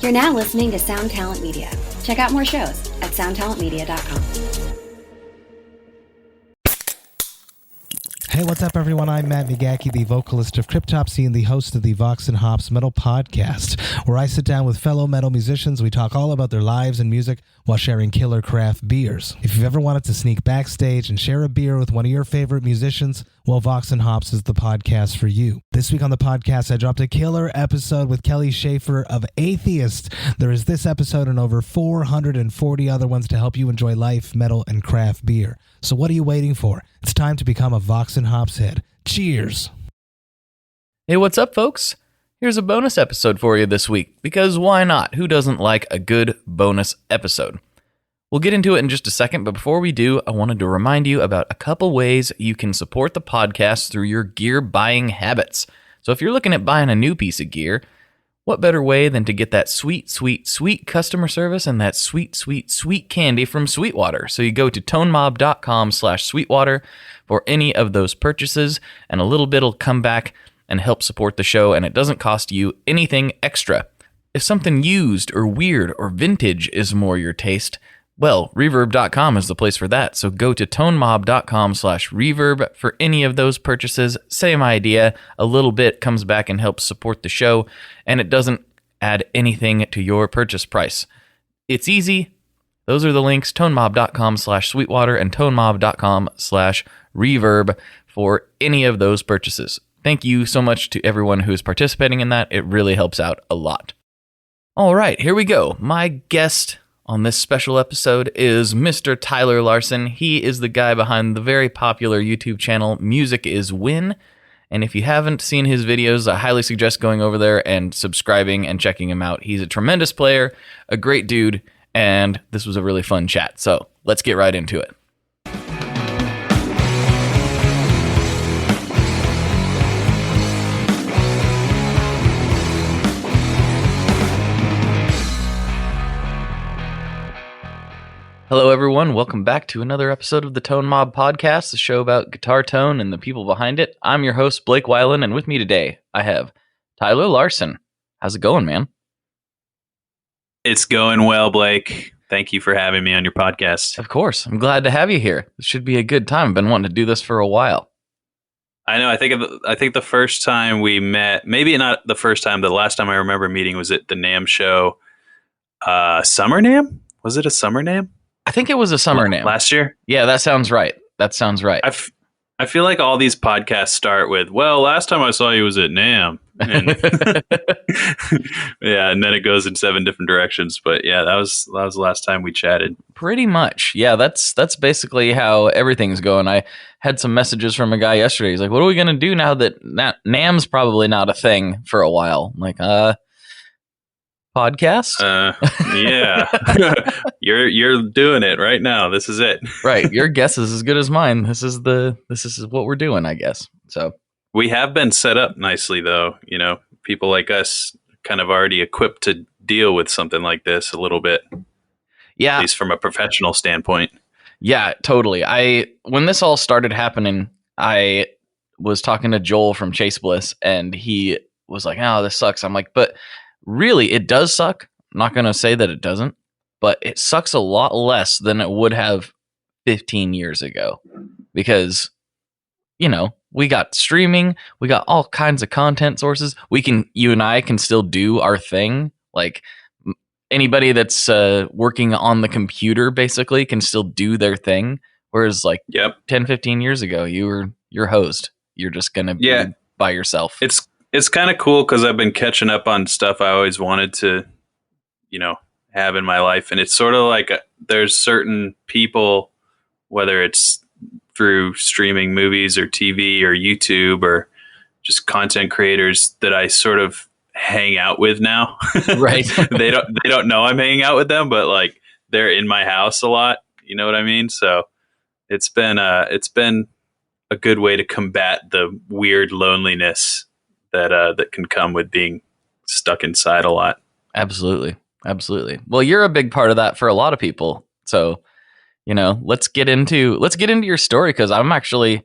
You're now listening to Sound Talent Media. Check out more shows at soundtalentmedia.com. Hey, what's up, everyone? I'm Matt Migaki, the vocalist of Cryptopsy and the host of the Vox and Hops Metal Podcast, where I sit down with fellow metal musicians. We talk all about their lives and music while sharing killer craft beers. If you've ever wanted to sneak backstage and share a beer with one of your favorite musicians, well, Vox and Hops is the podcast for you. This week on the podcast, I dropped a killer episode with Kelly Schaefer of Atheist. There is this episode and over 440 other ones to help you enjoy life, metal, and craft beer. So what are you waiting for? It's time to become a Vox and Hops head. Cheers! Hey, what's up, folks? Here's a bonus episode for you this week, because why not? Who doesn't like a good bonus episode? We'll get into it in just a second, but before we do, I wanted to remind you about a couple ways you can support the podcast through your gear buying habits. So if you're looking at buying a new piece of gear, what better way than to get that sweet, sweet, sweet customer service and that sweet, sweet, sweet candy from Sweetwater? So you go to tonemob.com/Sweetwater for any of those purchases, and a little bit will come back and help support the show, and it doesn't cost you anything extra. If something used or weird or vintage is more your taste, well, reverb.com is the place for that. So go to tonemob.com/reverb for any of those purchases. Same idea. A little bit comes back and helps support the show, and it doesn't add anything to your purchase price. It's easy. Those are the links, tonemob.com/Sweetwater and tonemob.com/reverb for any of those purchases. Thank you so much to everyone who's participating in that. It really helps out a lot. All right, here we go. My guest on this special episode is Mr. Tyler Larson. He is the guy behind the very popular YouTube channel Music Is Win. And if you haven't seen his videos, I highly suggest going over there and subscribing and checking him out. He's a tremendous player, a great dude, and this was a really fun chat. So let's get right into it. Hello, everyone. Welcome back to another episode of the Tone Mob Podcast, the show about guitar tone and the people behind it. I'm your host, Blake Weiland, and with me today, I have Tyler Larson. How's it going, man? It's going well, Blake. Thank you for having me on your podcast. Of course. I'm glad to have you here. This should be a good time. I've been wanting to do this for a while. I know. I think the first time we met, maybe not the first time, but the last time I remember meeting was at the NAMM show. Summer NAMM? Was it a Summer NAMM? I think it was a summer name. Last year? Yeah, that sounds right. I feel like all these podcasts start with, well, last time I saw you was at NAMM. And yeah, and then it goes in 7 different directions. But yeah, that was the last time we chatted. Pretty much. Yeah, that's basically how everything's going. I had some messages from a guy yesterday. He's like, what are we going to do now that NAMM's probably not a thing for a while? I'm like, podcast? Yeah. You're doing it right now. This is it. Right. Your guess is as good as mine. This is what we're doing, I guess. So we have been set up nicely, though. You know, people like us kind of already equipped to deal with something like this a little bit. Yeah. At least from a professional standpoint. Yeah, totally. When this all started happening, I was talking to Joel from Chase Bliss, and he was like, oh, this sucks. I'm like, but really, it does suck. I'm not going to say that it doesn't, but it sucks a lot less than it would have 15 years ago because, you know, we got streaming, we got all kinds of content sources. You and I can still do our thing. Like anybody that's working on the computer basically can still do their thing. Whereas like 10, 15 years ago, you're hosed. You're just going to be by yourself. It's kind of cool because I've been catching up on stuff I always wanted to, you know, have in my life. And it's sort of like there's certain people, whether it's through streaming movies or TV or YouTube or just content creators that I sort of hang out with now. Right. They don't know I'm hanging out with them, but like they're in my house a lot. You know what I mean? So it's been a good way to combat the weird loneliness that can come with being stuck inside a lot. Absolutely. Well, you're a big part of that for a lot of people. So, you know, let's get into your story because I'm actually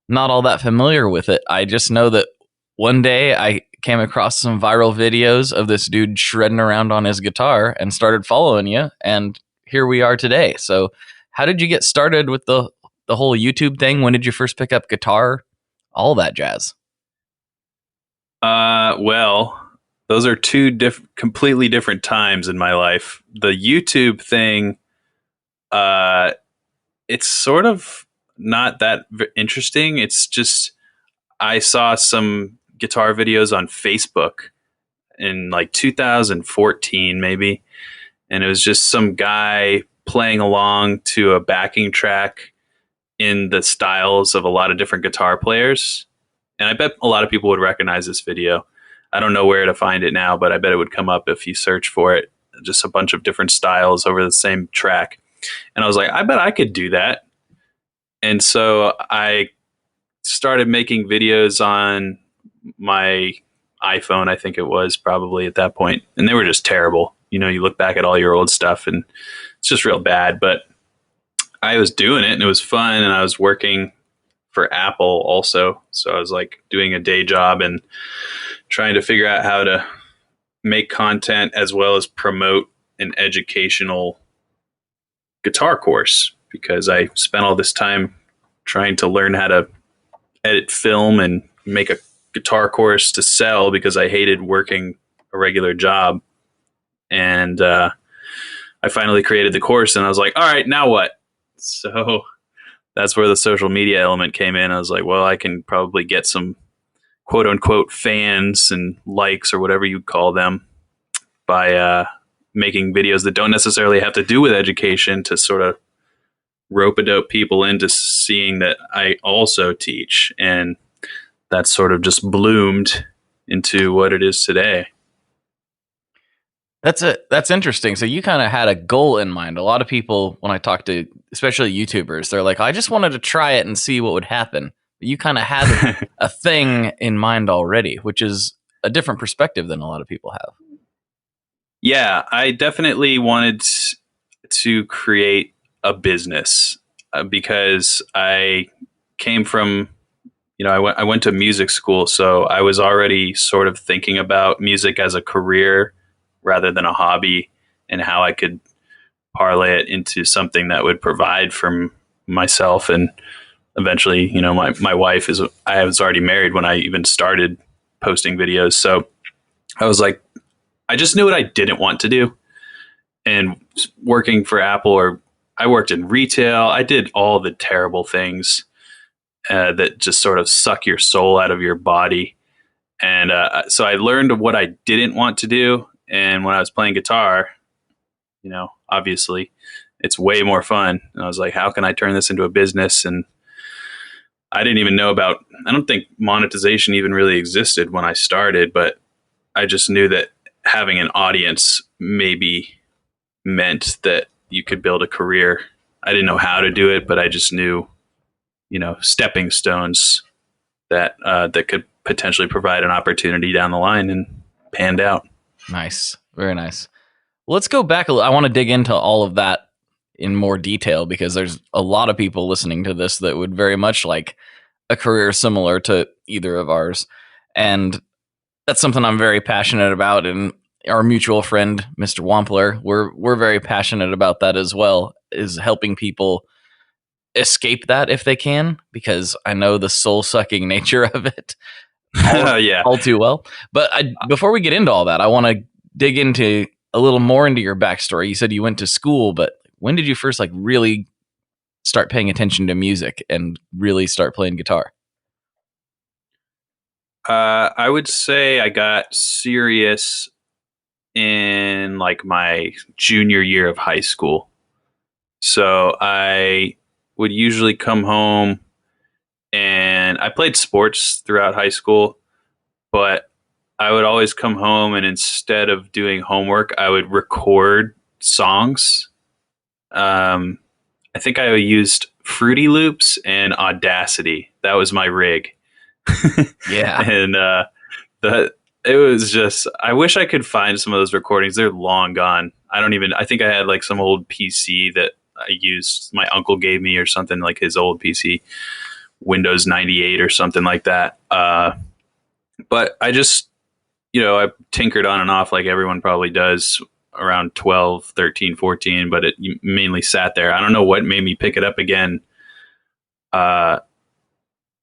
not all that familiar with it. I just know that one day I came across some viral videos of this dude shredding around on his guitar and started following you. And here we are today. So how did you get started with the whole YouTube thing? When did you first pick up guitar? All that jazz. Well, those are two completely different times in my life. The YouTube thing, it's sort of not that interesting. It's just I saw some guitar videos on Facebook in like 2014 maybe, and it was just some guy playing along to a backing track in the styles of a lot of different guitar players. And I bet a lot of people would recognize this video. I don't know where to find it now, but I bet it would come up if you search for it. Just a bunch of different styles over the same track. And I was like, I bet I could do that. And so I started making videos on my iPhone, I think it was probably at that point. And they were just terrible. You know, you look back at all your old stuff and it's just real bad. But I was doing it and it was fun. And I was working for Apple also. So I was like doing a day job and trying to figure out how to make content as well as promote an educational guitar course, because I spent all this time trying to learn how to edit film and make a guitar course to sell because I hated working a regular job. And I finally created the course and I was like, all right, now what? So that's where the social media element came in. I was like, well, I can probably get some quote unquote fans and likes or whatever you call them by making videos that don't necessarily have to do with education to sort of rope-a-dope people into seeing that I also teach. And that sort of just bloomed into what it is today. That's interesting. So you kind of had a goal in mind. A lot of people, when I talk to, especially YouTubers, they're like, I just wanted to try it and see what would happen. But you kind of had a thing in mind already, which is a different perspective than a lot of people have. Yeah, I definitely wanted to create a business because I came from, you know, I went to music school, so I was already sort of thinking about music as a career rather than a hobby, and how I could parlay it into something that would provide for myself. And eventually, you know, my wife I was already married when I even started posting videos. So I was like, I just knew what I didn't want to do. And working for Apple, or I worked in retail, I did all the terrible things that just sort of suck your soul out of your body. And so I learned what I didn't want to do. And when I was playing guitar, you know, obviously it's way more fun. And I was like, how can I turn this into a business? And I didn't even know about, I don't think monetization even really existed when I started, but I just knew that having an audience maybe meant that you could build a career. I didn't know how to do it, but I just knew, you know, stepping stones that that could potentially provide an opportunity down the line, and panned out. Nice. Very nice. Well, let's go back a little. I want to dig into all of that in more detail, because there's a lot of people listening to this that would very much like a career similar to either of ours. And that's something I'm very passionate about. And our mutual friend, Mr. Wampler, we're very passionate about that as well, is helping people escape that if they can, because I know the soul-sucking nature of it all too well. But before we get into all that, I want to dig into a little more into your backstory. You said you went to school, but when did you first like really start paying attention to music and really start playing guitar? I would say I got serious in like my junior year of high school. So I would usually come home, and I played sports throughout high school, but I would always come home, and instead of doing homework, I would record songs. I think I used Fruity Loops and Audacity. That was my rig. Yeah. And it was just, I wish I could find some of those recordings. They're long gone. I think I had like some old PC that I used, my uncle gave me or something, like his old PC, Windows 98 or something like that. But I just I tinkered on and off like everyone probably does around 12, 13, 14, but it mainly sat there. I don't know what made me pick it up again. I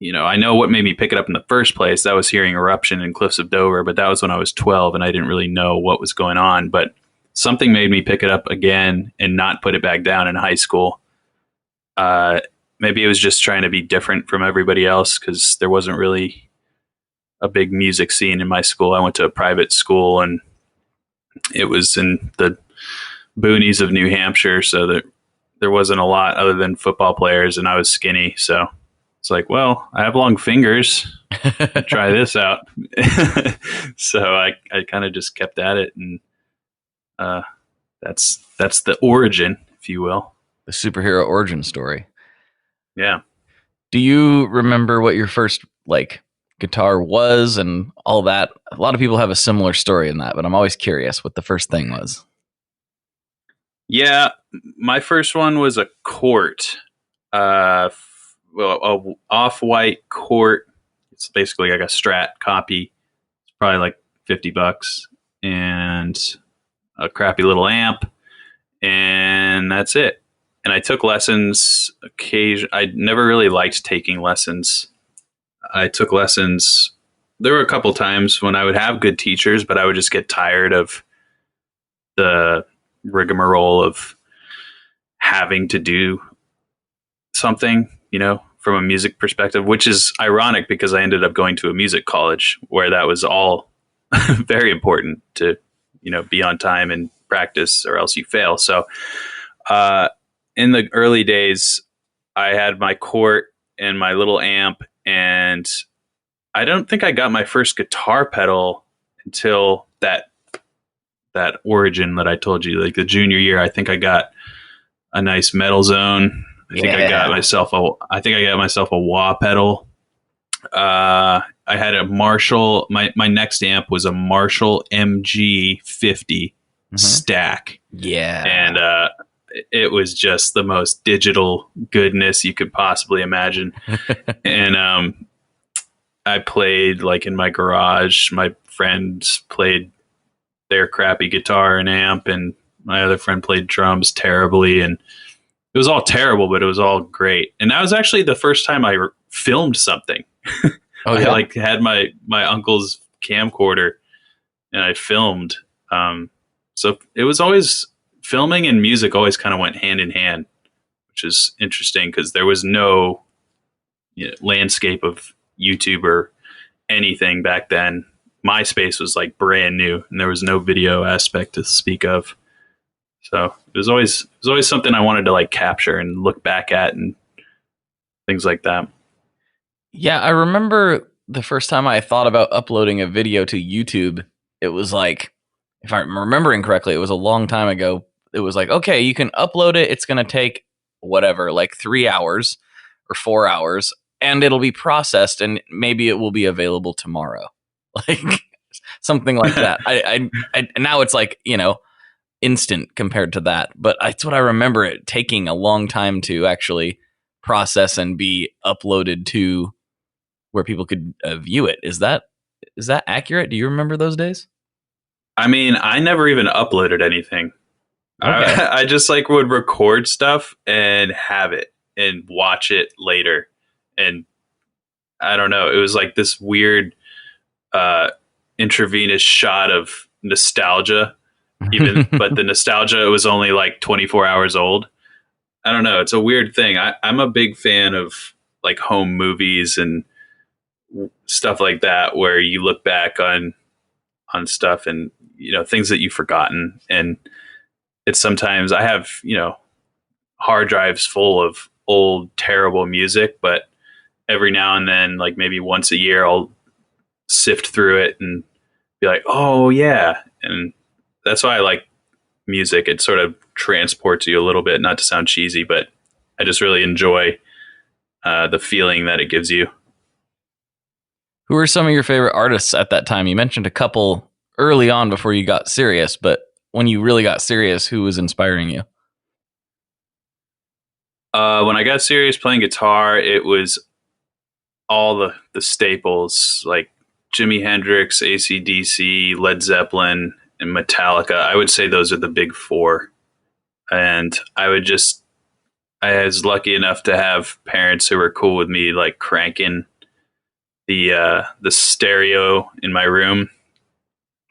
know what made me pick it up in the first place. That was hearing Eruption and Cliffs of Dover, but that was when I was 12 and I didn't really know what was going on. But something made me pick it up again and not put it back down in high school. Maybe it was just trying to be different from everybody else because there wasn't really a big music scene in my school. I went to a private school and it was in the boonies of New Hampshire, so that there wasn't a lot other than football players, and I was skinny, so it's like, well, I have long fingers. Try this out. So I kind of just kept at it, and that's the origin, if you will. The superhero origin story. Yeah. Do you remember what your first guitar was and all that? A lot of people have a similar story in that, but I'm always curious what the first thing was. Yeah, my first one was a Cort, a off-white Cort. It's basically like a Strat copy. It's probably like $50, and a crappy little amp, and that's it. And I took lessons I never really liked taking lessons. I took lessons. There were a couple times when I would have good teachers, but I would just get tired of the rigmarole of having to do something, from a music perspective, which is ironic because I ended up going to a music college where that was all very important to, be on time and practice or else you fail. So, in the early days, I had my Cort and my little amp, and I don't think I got my first guitar pedal until that origin that I told you, like the junior year. I think I got a nice Metal Zone. I think I got myself a wah pedal. I had a Marshall. My next amp was a Marshall MG50 stack. Yeah. And it was just the most digital goodness you could possibly imagine. And I played like in my garage. My friends played their crappy guitar and amp, and my other friend played drums terribly, and it was all terrible, but it was all great. And that was actually the first time I filmed something. Oh, yeah? I had my uncle's camcorder and I filmed. So it was always, filming and music always kind of went hand in hand, which is interesting because there was no landscape of YouTube or anything back then. MySpace was like brand new and there was no video aspect to speak of. So it was always something I wanted to like capture and look back at and things like that. Yeah, I remember the first time I thought about uploading a video to YouTube. It was like, if I'm remembering correctly, it was a long time ago. It was like, okay, you can upload it. It's going to take whatever, like 3 hours or 4 hours, and it'll be processed, and maybe it will be available tomorrow. Like something like that. I now it's like, instant compared to that. But that's what I remember, it taking a long time to actually process and be uploaded to where people could view it. Is that accurate? Do you remember those days? I mean, I never even uploaded anything. Okay. I just would record stuff and have it and watch it later. And I don't know, it was like this weird intravenous shot of nostalgia, but the nostalgia was only like 24 hours old. I don't know. It's a weird thing. I'm a big fan of like home movies and stuff like that, where you look back on stuff and, things that you've forgotten. And it's sometimes I have, hard drives full of old, terrible music, but every now and then, like maybe once a year, I'll sift through it and be like, oh yeah. And that's why I like music. It sort of transports you a little bit, not to sound cheesy, but I just really enjoy the feeling that it gives you. Who are some of your favorite artists at that time? You mentioned a couple early on before you got serious, but when you really got serious, who was inspiring you? When I got serious playing guitar, it was all the staples, like Jimi Hendrix, AC/DC, Led Zeppelin, and Metallica. I would say those are the big four. And I was lucky enough to have parents who were cool with me, like cranking the stereo in my room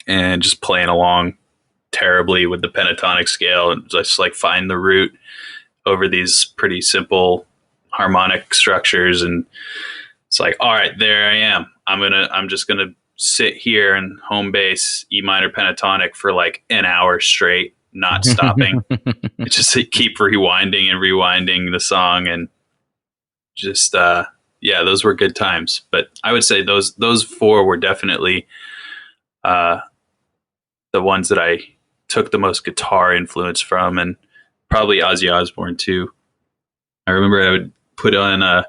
and just playing along terribly with the pentatonic scale and just like find the root over these pretty simple harmonic structures. And it's like, all right, there I am. I'm just gonna sit here in home bass E minor pentatonic for like an hour straight, not stopping. Just keep rewinding and rewinding the song, and just yeah, those were good times. But I would say those four were definitely the ones that I took the most guitar influence from, and probably Ozzy Osbourne too. I remember I would put on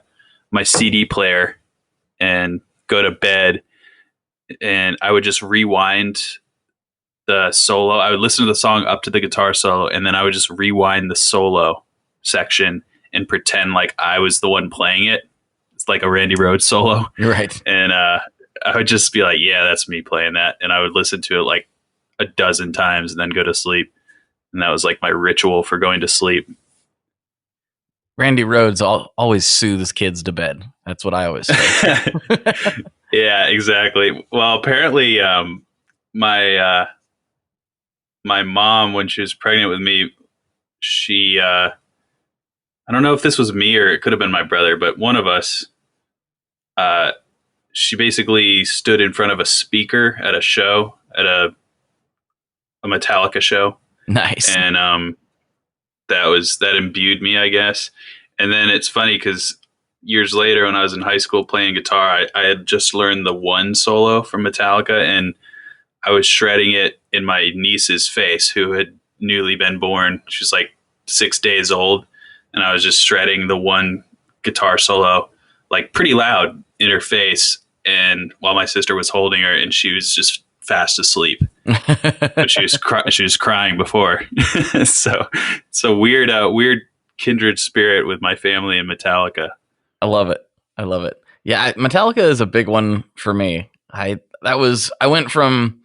my CD player and go to bed, and I would just rewind the solo. I would listen to the song up to the guitar solo, and then I would just rewind the solo section and pretend like I was the one playing it. It's like a Randy Rhoads solo. Right. And I would just be like, yeah, that's me playing that. And I would listen to it like a dozen times and then go to sleep. And that was like my ritual for going to sleep. Randy Rhoads always soothes kids to bed. That's what I always say. Yeah, exactly. Well, apparently my mom, when she was pregnant with me, she I don't know if this was me or it could have been my brother, but one of us, she basically stood in front of a speaker at a show, at a Metallica show. Nice. And that imbued me, I guess. And then it's funny because years later, when I was in high school playing guitar, I had just learned the one solo from Metallica, and I was shredding it in my niece's face, who had newly been born. She was like 6 days old, and I was just shredding the one guitar solo, like pretty loud in her face. And while my sister was holding her, and she was just fast asleep, but she was crying before. So it's a weird kindred spirit with my family and Metallica. I love it. Yeah, Metallica is a big one for me. I went from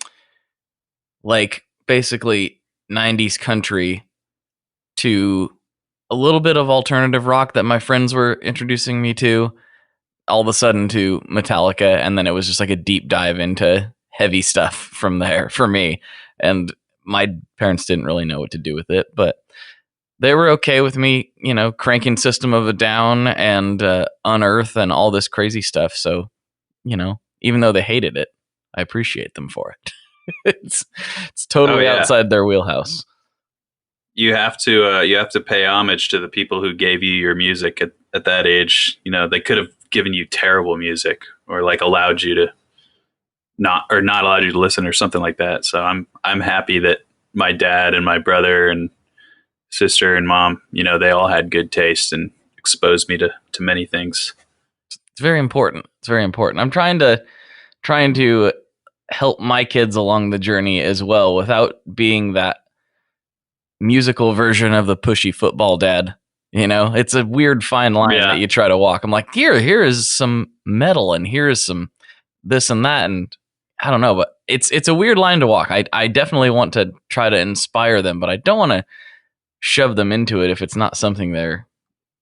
like basically 90s country to a little bit of alternative rock that my friends were introducing me to, all of a sudden to Metallica, and then it was just like a deep dive into heavy stuff from there for me. And my parents didn't really know what to do with it, but they were okay with me, cranking System of a Down and Unearth and all this crazy stuff. So, even though they hated it, I appreciate them for it. It's totally outside their wheelhouse. You have to pay homage to the people who gave you your music at that age. They could have given you terrible music, or like allowed you to not allowed you to listen or something like that. So I'm happy that my dad and my brother and sister and mom, they all had good taste and exposed me to many things. It's very important. I'm trying to help my kids along the journey as well, without being that musical version of the pushy football dad. It's a weird fine line that you try to walk. I'm like, here is some metal, and here is some this and that, and I don't know, but it's a weird line to walk. I definitely want to try to inspire them, but I don't want to shove them into it if it's not something they're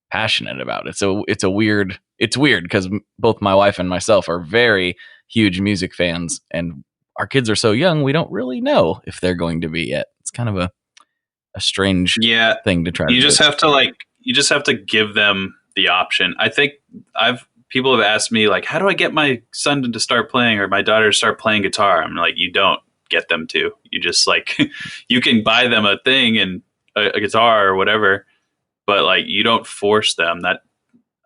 passionate about. It's weird because both my wife and myself are very huge music fans, and our kids are so young, we don't really know if they're going to be yet. It's kind of a strange thing to try to do. You just have to give them the option. I think people have asked me, like, how do I get my son to start playing, or my daughter to start playing guitar? I'm like, you don't get them to. You just like, you can buy them a thing and a guitar or whatever, but like, you don't force them.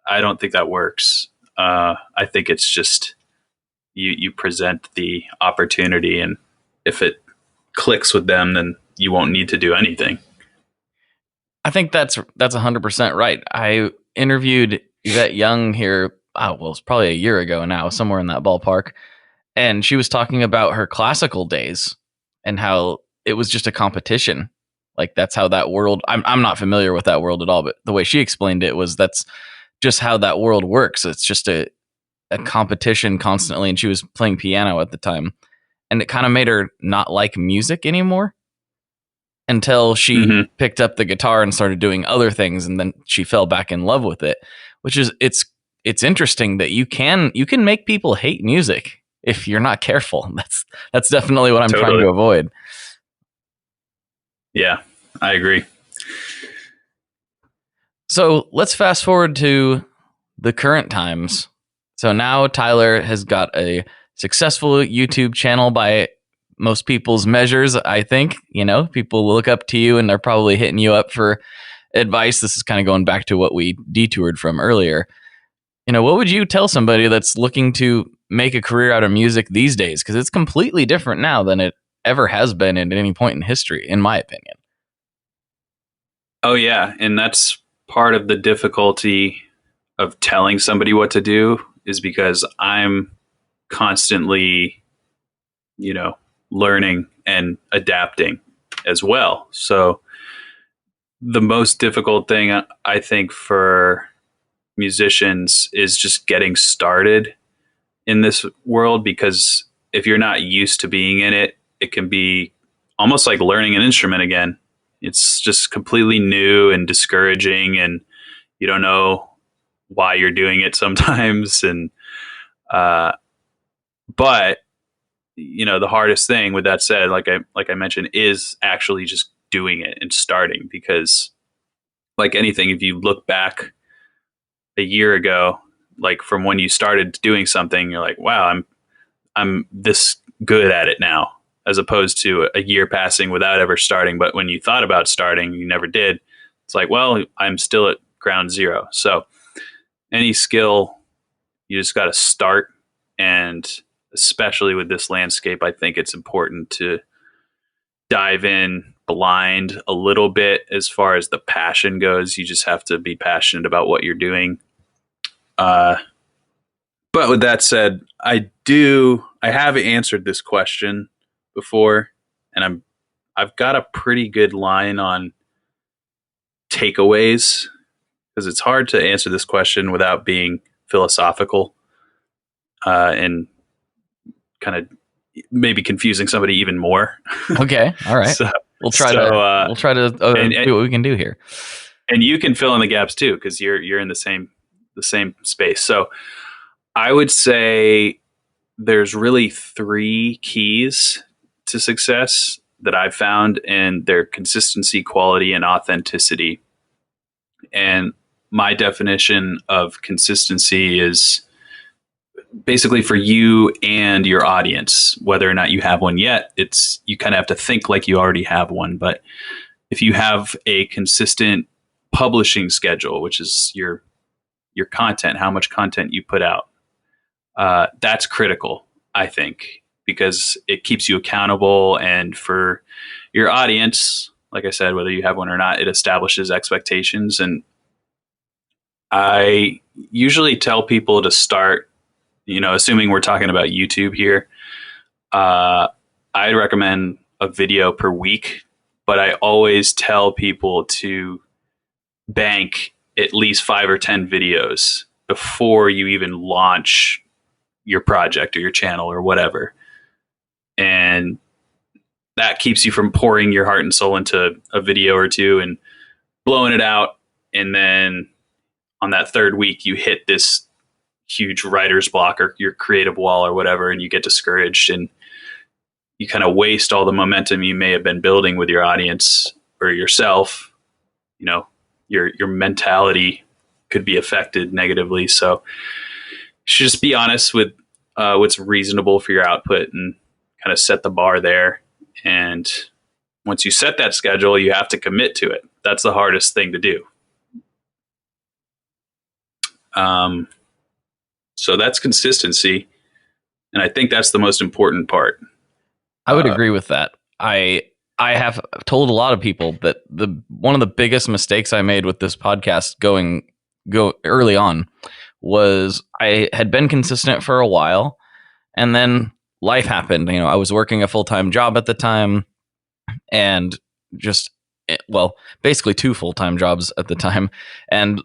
I don't think that works. I think it's just you present the opportunity, and if it clicks with them, then you won't need to do anything. I think that's 100% right. I interviewed Yvette Young here. It's probably a year ago now, somewhere in that ballpark. And she was talking about her classical days and how it was just a competition. Like, that's how that world, I'm not familiar with that world at all, but the way she explained it was that's just how that world works. It's just a competition constantly, and she was playing piano at the time, and it kind of made her not like music anymore until she picked up the guitar and started doing other things, and then she fell back in love with it. Which is it's interesting that you can make people hate music if you're not careful. That's definitely what I'm trying to avoid. Yeah, I agree. So let's fast forward to the current times. So now Tyler has got a successful YouTube channel by most people's measures. I think, people look up to you and they're probably hitting you up for advice. This is kind of going back to what we detoured from earlier. What would you tell somebody that's looking to make a career out of music these days? Because it's completely different now than it ever has been at any point in history, in my opinion. Oh, yeah. And that's part of the difficulty of telling somebody what to do, is because I'm constantly, learning and adapting as well. So the most difficult thing, I think, for musicians is just getting started in this world, because if you're not used to being in it, it can be almost like learning an instrument again. It's just completely new and discouraging, and you don't know why you're doing it sometimes. And but the hardest thing, with that said, like I mentioned, is actually just doing it and starting. Because like anything, if you look back a year ago, like from when you started doing something, you're like, wow, I'm this good at it now, as opposed to a year passing without ever starting. But when you thought about starting, you never did. It's like, well, I'm still at ground zero. So any skill, you just got to start. And especially with this landscape, I think it's important to dive in blind a little bit. As far as the passion goes, you just have to be passionate about what you're doing. But with that said, I have answered this question before, and I've got a pretty good line on takeaways, because it's hard to answer this question without being philosophical, and kind of maybe confusing somebody even more. Okay, all right. We'll try to see what we can do here. And you can fill in the gaps too, because you're in the same space. So I would say there's really 3 keys to success that I've found, and they're consistency, quality, and authenticity. And my definition of consistency is basically for you and your audience, whether or not you have one yet. You kind of have to think like you already have one. But if you have a consistent publishing schedule, which is your content, how much content you put out, that's critical, I think, because it keeps you accountable. And for your audience, like I said, whether you have one or not, it establishes expectations. And I usually tell people to start, assuming we're talking about YouTube here, I'd recommend a video per week, but I always tell people to bank at least 5 or 10 videos before you even launch your project or your channel or whatever. And that keeps you from pouring your heart and soul into a video or two and blowing it out. And then on that 3rd week, you hit this huge writer's block or your creative wall or whatever, and you get discouraged and you kind of waste all the momentum you may have been building with your audience or yourself. Your mentality could be affected negatively. So you should just be honest with what's reasonable for your output and kind of set the bar there. And once you set that schedule, you have to commit to it. That's the hardest thing to do. So that's consistency. And I think that's the most important part. I would agree with that. I have told a lot of people that one of the biggest mistakes I made with this podcast go early on was I had been consistent for a while, and then life happened. I was working a full-time job at the time, and basically 2 full-time jobs at the time, and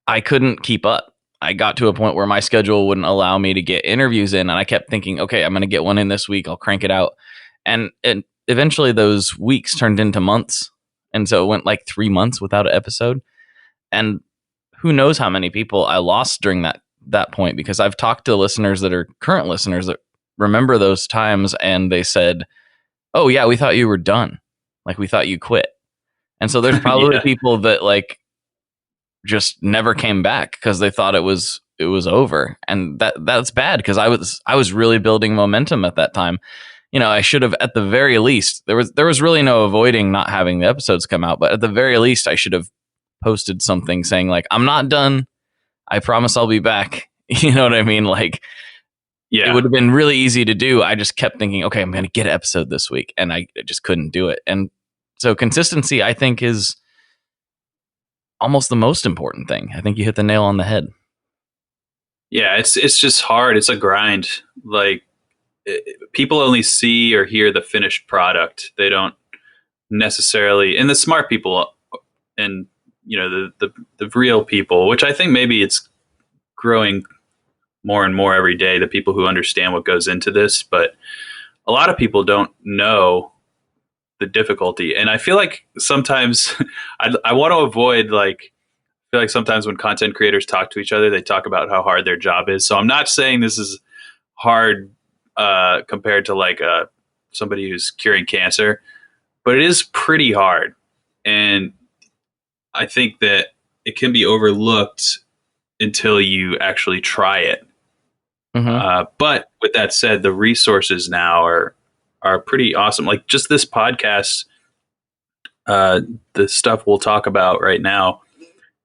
I couldn't keep up. I got to a point where my schedule wouldn't allow me to get interviews in, and I kept thinking, okay, I'm going to get one in this week. I'll crank it out. And eventually those weeks turned into months. And so it went like 3 months without an episode. And who knows how many people I lost during that point, because I've talked to listeners that are current listeners that remember those times, and they said, oh yeah, we thought you were done. Like, we thought you quit. And so there's probably people that like just never came back because they thought it was over. And that's bad, because I was really building momentum at that time. You know, I should have, at the very least, there was really no avoiding not having the episodes come out, but at the very least I should have posted something saying like, I'm not done. I promise I'll be back. You know what I mean? Like, yeah, it would have been really easy to do. I just kept thinking, okay, I'm going to get an episode this week. And I just couldn't do it. And so consistency, I think, is almost the most important thing. I think you hit the nail on the head. Yeah, it's just hard. It's a grind. Like, people only see or hear the finished product. They don't necessarily, and the smart people and, you know, the real people, which I think maybe it's growing more and more every day, the people who understand what goes into this, but a lot of people don't know the difficulty. And I feel like sometimes I want to avoid, like, I feel like sometimes when content creators talk to each other, they talk about how hard their job is. So I'm not saying this is hard compared to like somebody who's curing cancer, but it is pretty hard. And I think that it can be overlooked until you actually try it. Mm-hmm. But with that said, the resources now are pretty awesome. Like, just this podcast, the stuff we'll talk about right now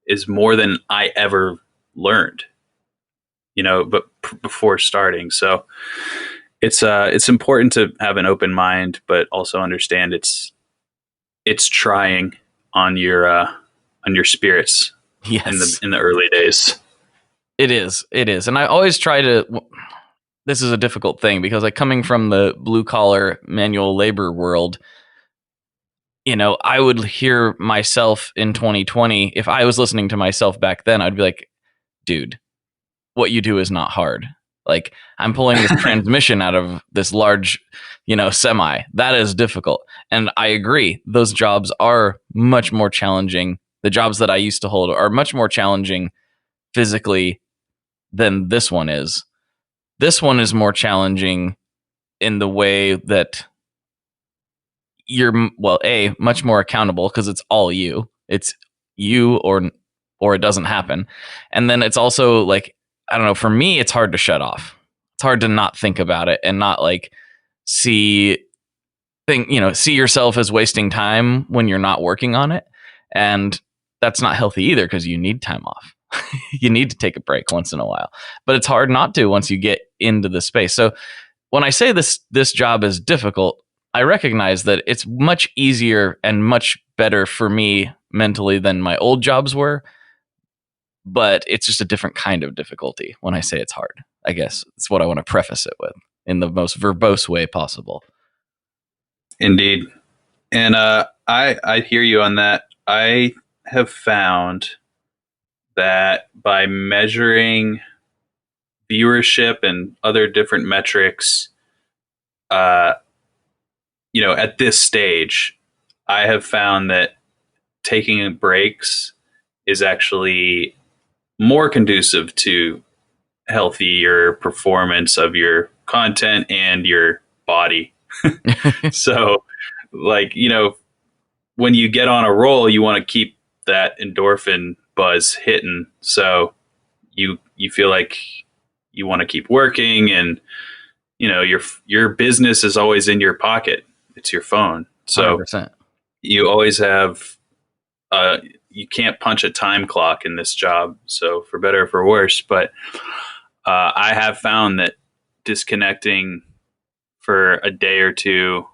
is more than I ever learned, you know, but before starting. So it's important to have an open mind, but also understand it's trying on your spirits. Yes. in the early days. It is. And I always try to, this is a difficult thing because, like, coming from the blue collar manual labor world, you know, I would hear myself in 2020. If I was listening to myself back then, I'd be like, dude, what you do is not hard. Like, I'm pulling this transmission out of this large, you know, semi. That is difficult. And I agree. Those jobs are much more challenging. The jobs that I used to hold are much more challenging physically than this one is. This one is more challenging in the way that you're, well, much more accountable because it's all you. It's you or it doesn't happen. And then it's also like, I don't know, for me, it's hard to shut off. It's hard to not think about it and not like see yourself as wasting time when you're not working on it. And that's not healthy either, because you need time off. You need to take a break once in a while, but it's hard not to once you get into the space. So when I say this job is difficult, I recognize that it's much easier and much better for me mentally than my old jobs were, but it's just a different kind of difficulty when I say it's hard. I guess it's what I want to preface it with in the most verbose way possible. Indeed. And I hear you on that. I have found that by measuring viewership and other different metrics, you know, at this stage, I have found that taking breaks is actually more conducive to healthier performance of your content and your body. So, like, you know, when you get on a roll, you want to keep that endorphin buzz hitting. So you feel like you want to keep working, and, you know, your business is always in your pocket. It's your phone. So 100%. You always have, you can't punch a time clock in this job. So for better or for worse, but I have found that disconnecting for a day or two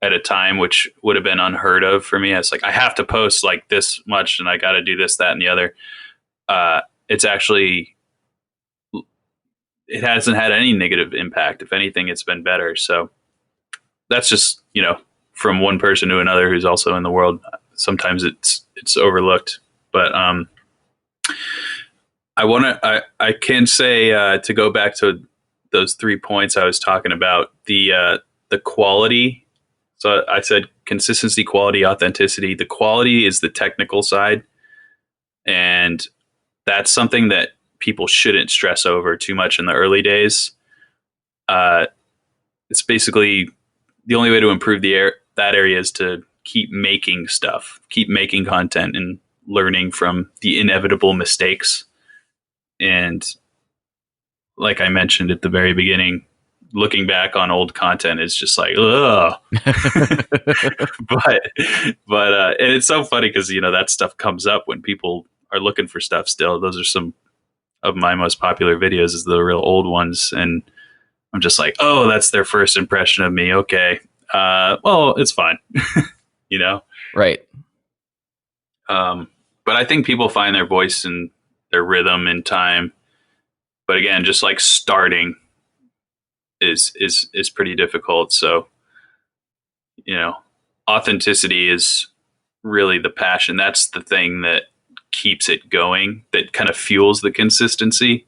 at a time, which would have been unheard of for me. It's like, I have to post like this much and I got to do this, that, and the other. It's actually, it hasn't had any negative impact. If anything, it's been better. So that's just, you know, from one person to another who's also in the world. Sometimes it's overlooked, but I can say to go back to those 3 points I was talking about, the quality. So I said consistency, quality, authenticity. The quality is the technical side, and that's something that people shouldn't stress over too much in the early days. Uh, it's basically the only way to improve that area is to keep making stuff, keep making content, and learning from the inevitable mistakes. And like I mentioned at the very beginning, looking back on old content is just like, ugh. but and it's so funny because that stuff comes up when people are looking for stuff. Still, those are some of my most popular videos, is the real old ones, and I'm just like, oh, that's their first impression of me. Okay, well, it's fine, you know. Right. But I think people find their voice and their rhythm in time. But again, just like starting is pretty difficult. So, authenticity is really the passion. That's the thing that keeps it going, that kind of fuels the consistency,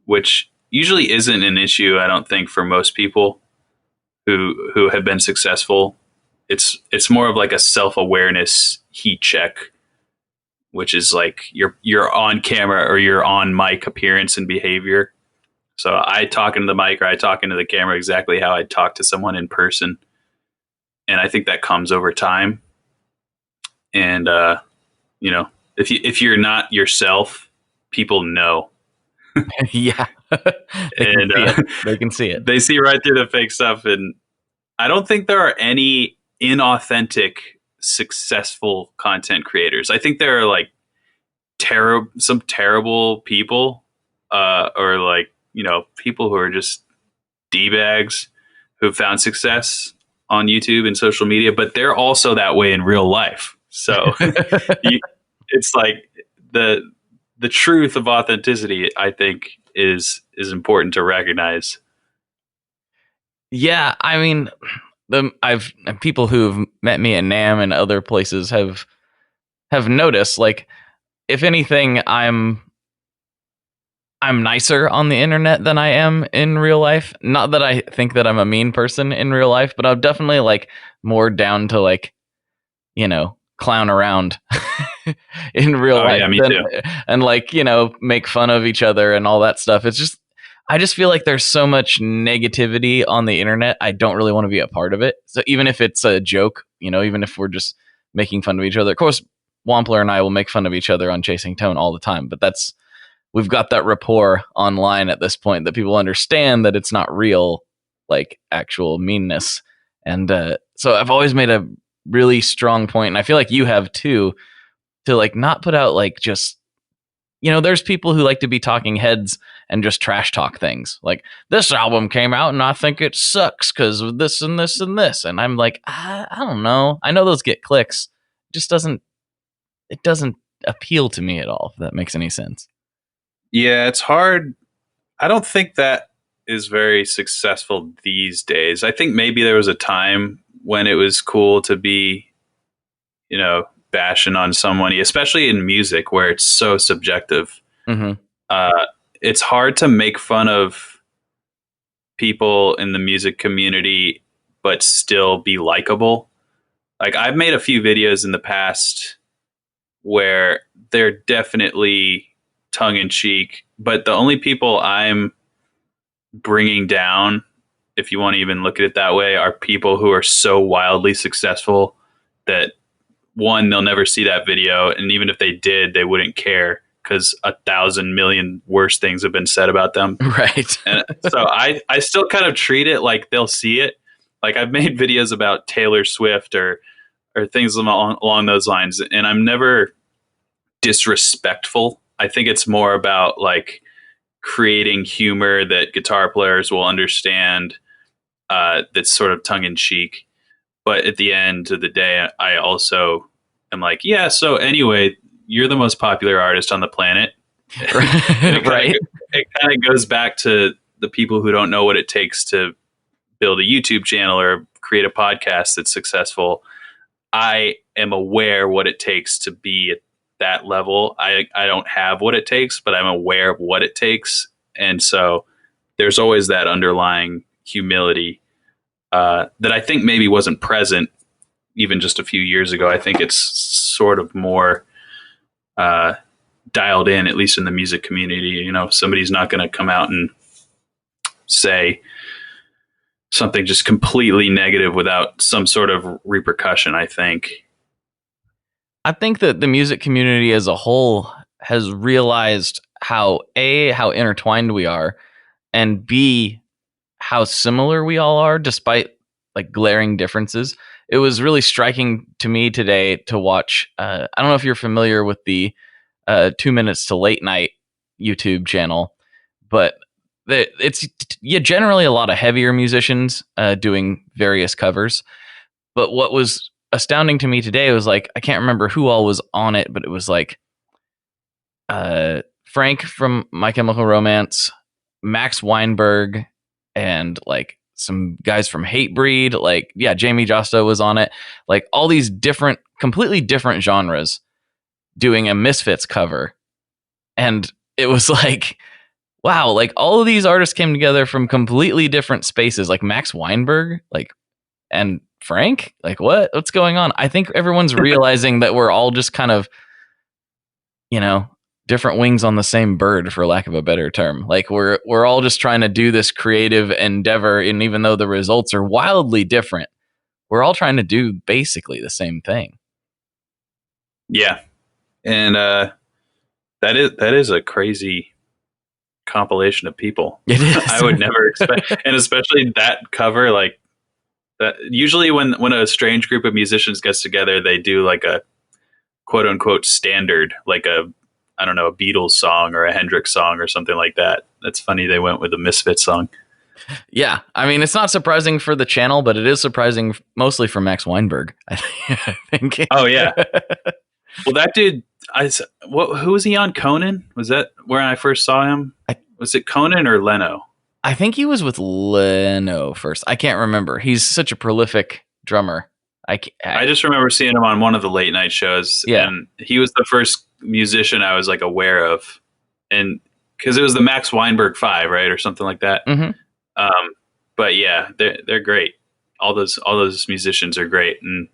which usually isn't an issue, I don't think, for most people who have been successful. It's more of like a self-awareness heat check, which is like your on camera or your on mic appearance and behavior. So I talk into the mic or I talk into the camera exactly how I'd talk to someone in person. And I think that comes over time. And if you're not yourself, people know. Yeah. They can see it. They see right through the fake stuff. And I don't think there are any inauthentic, successful content creators. I think there are like some terrible people, or like, people who are just D-bags who've found success on YouTube and social media, but they're also that way in real life. So it's like the truth of authenticity, I think, is important to recognize. Yeah, I mean, I've people who've met me at NAMM and other places have noticed, like, if anything, I'm nicer on the internet than I am in real life. Not that I think that I'm a mean person in real life, but I'm definitely like more down to like, clown around in real life. Yeah, me too. And like, make fun of each other and all that stuff. I just feel like there's so much negativity on the internet. I don't really want to be a part of it. So even if it's a joke, even if we're just making fun of each other, of course, Wampler and I will make fun of each other on Chasing Tone all the time, but we've got that rapport online at this point that people understand that it's not real, like actual meanness. And so I've always made a really strong point, and I feel like you have too, to like not put out like just, there's people who like to be talking heads and just trash talk things. Like, this album came out and I think it sucks because of this and this and this. And I'm like, I don't know. I know those get clicks. It doesn't appeal to me at all, if that makes any sense. Yeah, it's hard. I don't think that is very successful these days. I think maybe there was a time when it was cool to be, bashing on someone, especially in music where it's so subjective. Mm-hmm. It's hard to make fun of people in the music community, but still be likable. Like, I've made a few videos in the past where they're definitely tongue in cheek, but the only people I'm bringing down, if you want to even look at it that way, are people who are so wildly successful that, one, they'll never see that video, and even if they did, they wouldn't care because 1,000 million worse things have been said about them. Right. And so I still kind of treat it like they'll see it. Like, I've made videos about Taylor Swift or things along those lines, and I'm never disrespectful. I think it's more about like creating humor that guitar players will understand, that's sort of tongue in cheek. But at the end of the day, I also am like, yeah, so anyway, you're the most popular artist on the planet. Right. It kind of goes back to the people who don't know what it takes to build a YouTube channel or create a podcast that's successful. I am aware what it takes to be that level. I don't have what it takes, but I'm aware of what it takes. And so there's always that underlying humility that I think maybe wasn't present even just a few years ago. I think it's sort of more dialed in, at least in the music community. You know, somebody's not going to come out and say something just completely negative without some sort of repercussion, I think. I think that the music community as a whole has realized how intertwined we are, and B, how similar we all are despite like glaring differences. It was really striking to me today to watch. I don't know if you're familiar with the 2 Minutes to Late Night YouTube channel, but it's generally a lot of heavier musicians doing various covers. But what was astounding to me today was like, I can't remember who all was on it, but it was like Frank from My Chemical Romance, Max Weinberg, and like some guys from Hatebreed. Like, yeah, Jamie Josta was on it. Like all these different, completely different genres doing a Misfits cover. And it was like, wow, like all of these artists came together from completely different spaces. Like Max Weinberg, like, and Frank, like what's going on? I think everyone's realizing that we're all just kind of, you know, different wings on the same bird, for lack of a better term. Like we're all just trying to do this creative endeavor, and even though the results are wildly different, we're all trying to do basically the same thing. Yeah, and that is a crazy compilation of people. It is. I would never expect, and especially that cover, like that. Usually, when a strange group of musicians gets together, they do like a quote unquote standard, like a Beatles song or a Hendrix song or something like that. That's funny. They went with a Misfits song. Yeah, I mean, it's not surprising for the channel, but it is surprising mostly for Max Weinberg, I think. Oh yeah. Well, that dude. Who was he on? Conan? Was that where I first saw him? Was it Conan or Leno? I think he was with Leno first. I can't remember. He's such a prolific drummer. I just remember seeing him on one of the late night shows. Yeah. And he was the first musician I was like aware of, and because it was the Max Weinberg 5, right, or something like that. Mm-hmm. But yeah, they're great. All those musicians are great, and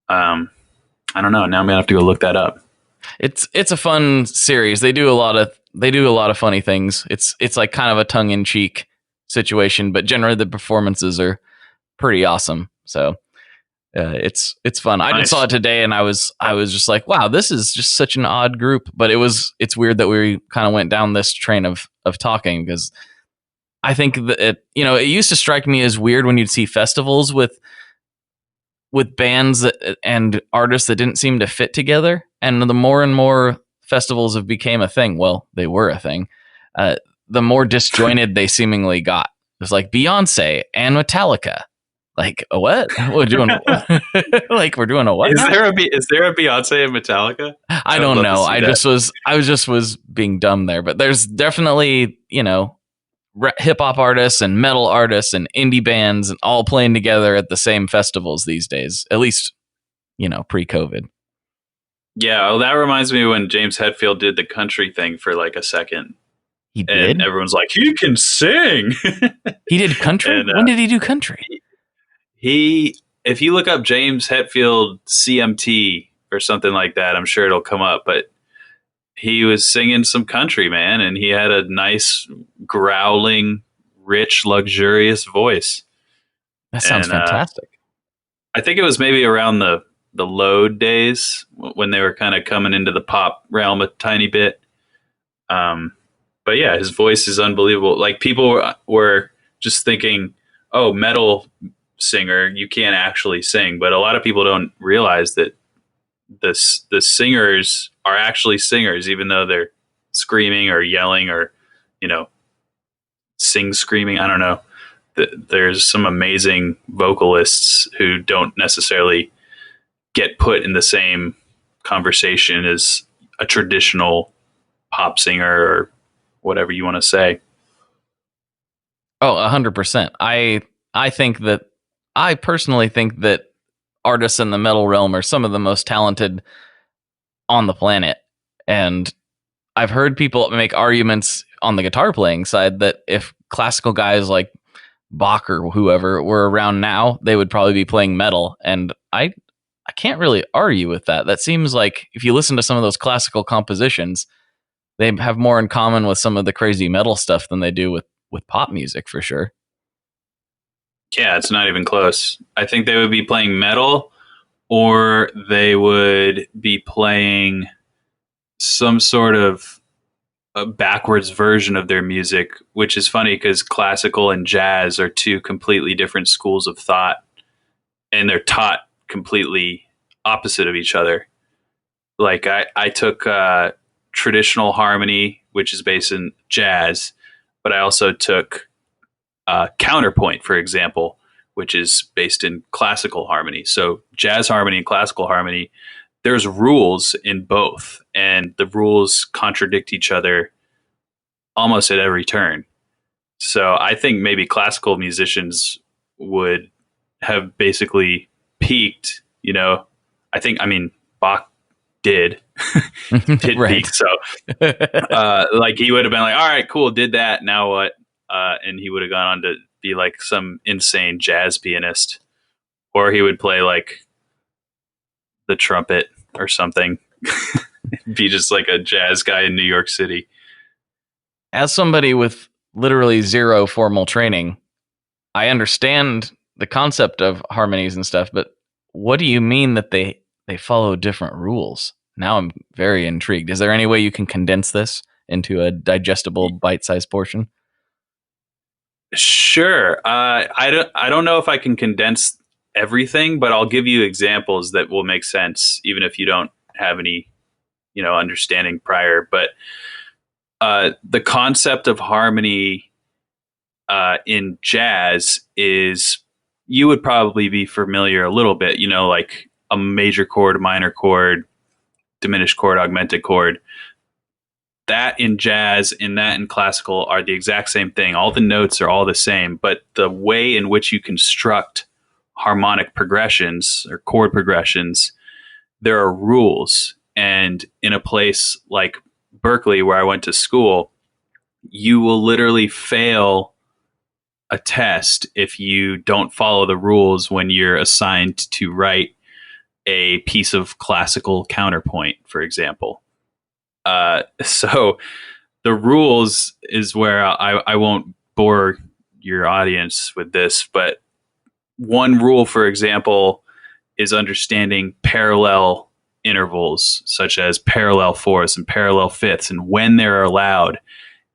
I don't know. Now I'm gonna have to go look that up. It's a fun series. They do a lot of funny things. It's like kind of a tongue in cheek situation, but generally the performances are pretty awesome. So it's fun. Nice. I just saw it today, and I was just like, wow, this is just such an odd group. But it's weird that we kind of went down this train of talking, because I think that it used to strike me as weird when you'd see festivals with bands and artists that didn't seem to fit together. And the more and more festivals have became a thing, well, they were a thing, the more disjointed they seemingly got. It was like Beyonce and Metallica. Like a what? We're doing like we're doing a what? Is there a Beyonce and Metallica? I don't know. I was being dumb there, but there's definitely, hip hop artists and metal artists and indie bands and all playing together at the same festivals these days. At least, pre-COVID. Yeah, well, that reminds me when James Hetfield did the country thing for like a second. He did. And everyone's like, he can sing. He did country? And, when did he do country? If you look up James Hetfield CMT or something like that, I'm sure it'll come up. But he was singing some country, man, and he had a nice, growling, rich, luxurious voice. That sounds fantastic. I think it was maybe around the Load days when they were kind of coming into the pop realm a tiny bit. But yeah, his voice is unbelievable. Like people were just thinking, oh, metal singer, you can't actually sing. But a lot of people don't realize that the singers are actually singers, even though they're screaming or yelling or, screaming. I don't know. There's some amazing vocalists who don't necessarily get put in the same conversation as a traditional pop singer or whatever you want to say. Oh, 100%. I personally think that artists in the metal realm are some of the most talented on the planet. And I've heard people make arguments on the guitar playing side that if classical guys like Bach or whoever were around now, they would probably be playing metal. And I can't really argue with that. That seems like if you listen to some of those classical compositions, they have more in common with some of the crazy metal stuff than they do with pop music for sure. Yeah, it's not even close. I think they would be playing metal, or they would be playing some sort of a backwards version of their music, which is funny because classical and jazz are two completely different schools of thought, and they're taught completely opposite of each other. Like I took traditional harmony, which is based in jazz, but I also took counterpoint, for example, which is based in classical harmony. So jazz harmony and classical harmony, there's rules in both, and the rules contradict each other almost at every turn. So I think maybe classical musicians would have basically peaked, I mean, Bach did Right. peak. So like he would have been like, all right, cool, did that. Now what? And he would have gone on to be like some insane jazz pianist, or he would play like the trumpet or something. Be just like a jazz guy in New York City. As somebody with literally zero formal training, I understand the concept of harmonies and stuff, but what do you mean that they follow different rules? Now I'm very intrigued. Is there any way you can condense this into a digestible bite-sized portion? Sure. I don't know if I can condense everything, but I'll give you examples that will make sense, even if you don't have any, understanding prior. But the concept of harmony in jazz is, you would probably be familiar a little bit, like a major chord, minor chord, diminished chord, augmented chord. That in jazz and that in classical are the exact same thing. All the notes are all the same, but the way in which you construct harmonic progressions or chord progressions, there are rules. And in a place like Berkeley, where I went to school, you will literally fail a test if you don't follow the rules when you're assigned to write a piece of classical counterpoint, for example. So the rules is where I won't bore your audience with this, but one rule, for example, is understanding parallel intervals, such as parallel fourths and parallel fifths, and when they're allowed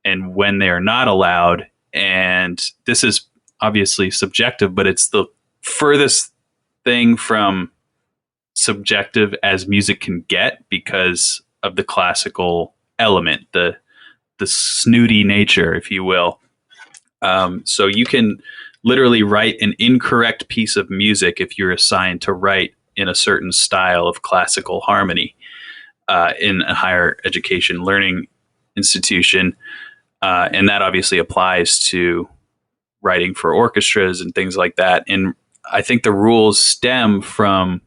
and when they are not allowed. And this is obviously subjective, but it's the furthest thing from subjective as music can get because of the classical element, the snooty nature, if you will. So you can literally write an incorrect piece of music if you're assigned to write in a certain style of classical harmony in a higher education learning institution. And that obviously applies to writing for orchestras and things like that. And I think the rules stem from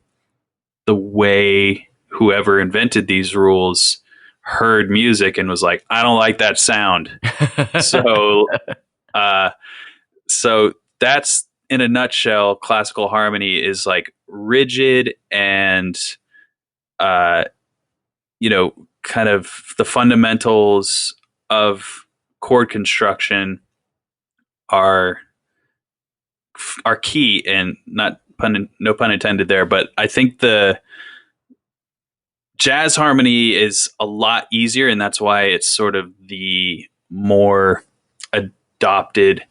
the way whoever invented these rules heard music and was like, I don't like that sound. So that's, in a nutshell, classical harmony is like rigid and, kind of the fundamentals of chord construction are key, and no pun intended there. But I think the jazz harmony is a lot easier, and that's why it's sort of the more adopted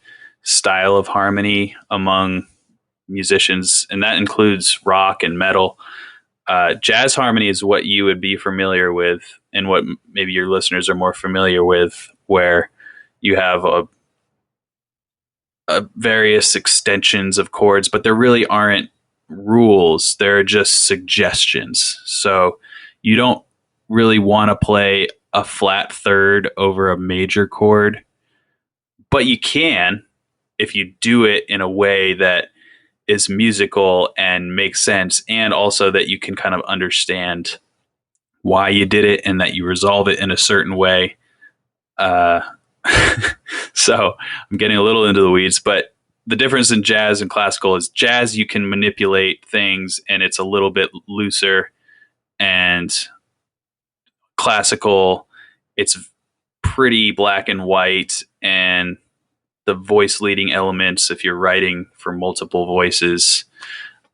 style of harmony among musicians, and that includes rock and metal. Jazz harmony is what you would be familiar with, and what maybe your listeners are more familiar with, where you have a various extensions of chords, but there really aren't rules. They're just suggestions. So you don't really want to play a flat third over a major chord, but you can if you do it in a way that is musical and makes sense, and also that you can kind of understand why you did it and that you resolve it in a certain way. Uh, so I'm getting a little into the weeds, but the difference in jazz and classical is jazz, you can manipulate things and it's a little bit looser, and classical, it's pretty black and white, and the voice leading elements, if you're writing for multiple voices,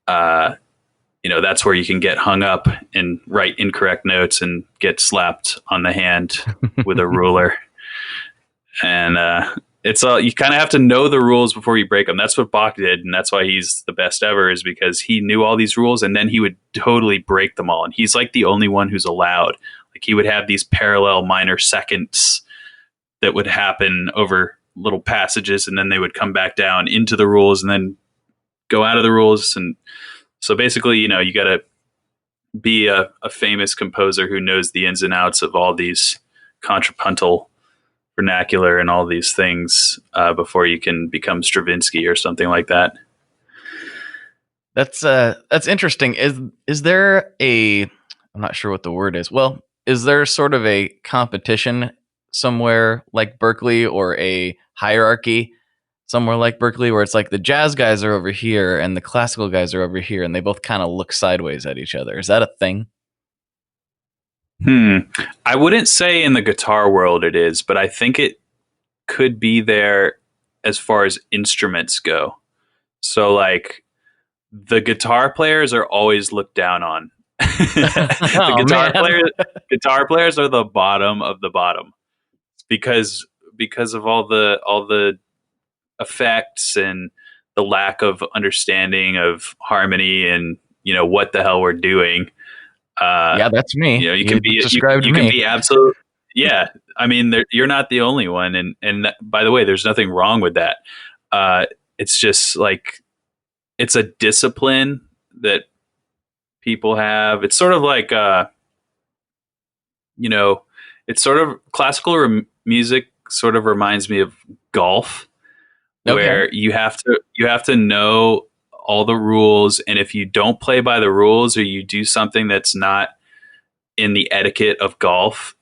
that's where you can get hung up and write incorrect notes and get slapped on the hand with a ruler. And it's all, you kind of have to know the rules before you break them. That's what Bach did, and that's why he's the best ever, is because he knew all these rules and then he would totally break them all. And he's like the only one who's allowed. Like, he would have these parallel minor seconds that would happen over little passages, and then they would come back down into the rules and then go out of the rules. And so basically, you got to be a famous composer who knows the ins and outs of all these contrapuntal vernacular and all these things before you can become Stravinsky or something like that. That's interesting. Is there I'm not sure what the word is. Well, is there sort of a competition somewhere like Berkeley, or a hierarchy somewhere like Berkeley, where it's like the jazz guys are over here and the classical guys are over here, and they both kind of look sideways at each other? Is that a thing? I wouldn't say in the guitar world it is, but I think it could be there as far as instruments go. So, like, the guitar players are always looked down on. Guitar players are the bottom of the bottom because of all the effects and the lack of understanding of harmony and what the hell we're doing. Yeah, that's me. You can be absolute. Yeah, I mean, you're not the only one, and by the way, there's nothing wrong with that. It's just like, it's a discipline that people have. It's sort of like, it's sort of classical music. Sort of reminds me of golf, where you have to know all the rules, and if you don't play by the rules, or you do something that's not in the etiquette of golf,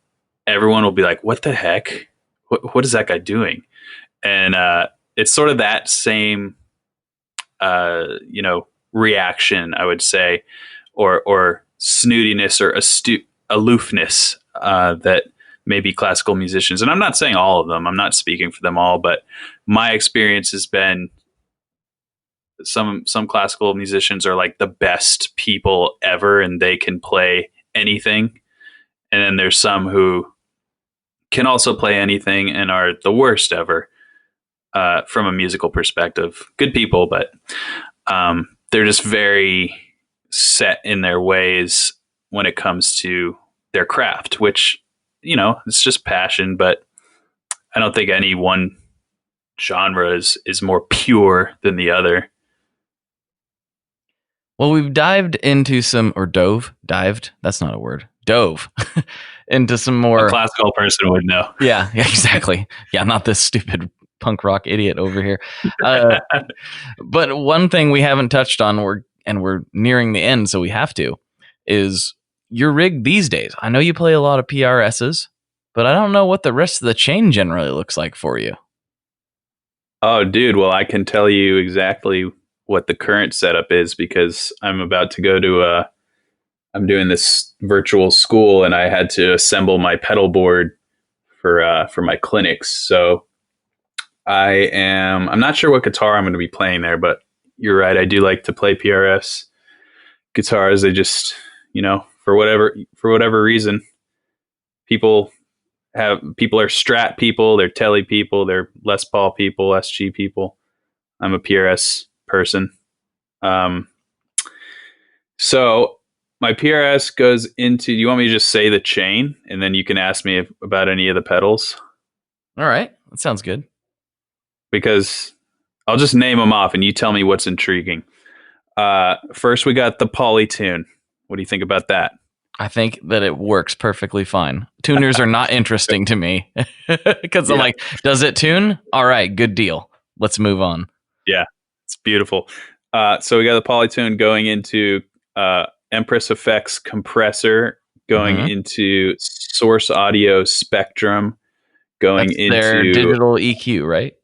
everyone will be like, what the heck? What is that guy doing? And it's sort of that same reaction, I would say, or snootiness or aloofness that maybe classical musicians, and I'm not saying all of them, I'm not speaking for them all, but my experience has been some classical musicians are like the best people ever, and they can play anything. And then there's some who can also play anything and are the worst ever from a musical perspective. Good people, but they're just very set in their ways when it comes to their craft, which, it's just passion, but I don't think any one genre is more pure than the other. Well, we've dived into dived, that's not a word, dove into some more... A classical person would know. Yeah, exactly. Yeah, not this stupid punk rock idiot over here. But one thing we haven't touched on, we're nearing the end, so we have to, is your rig these days. I know you play a lot of PRSs, but I don't know what the rest of the chain generally looks like for you. Oh, dude. Well, I can tell you exactly what the current setup is, because I'm about to go to I'm doing this virtual school, and I had to assemble my pedal board for my clinics. So I'm not sure what guitar I'm going to be playing there, but you're right. I do like to play PRS guitars. They just, for whatever reason, people are Strat people, they're Telly people, they're Les Paul people, SG people. I'm a PRS person. So my PRS goes into, do you want me to just say the chain, and then you can ask me about any of the pedals? All right. That sounds good. Because I'll just name them off and you tell me what's intriguing. First, we got the Polytune. What do you think about that? I think that it works perfectly fine. Tuners are not interesting to me because I'm like, does it tune? All right, good deal. Let's move on. Yeah, it's beautiful. So we got the Polytune going into Empress Effects compressor going into Source Audio Spectrum, going That's into their digital EQ, right?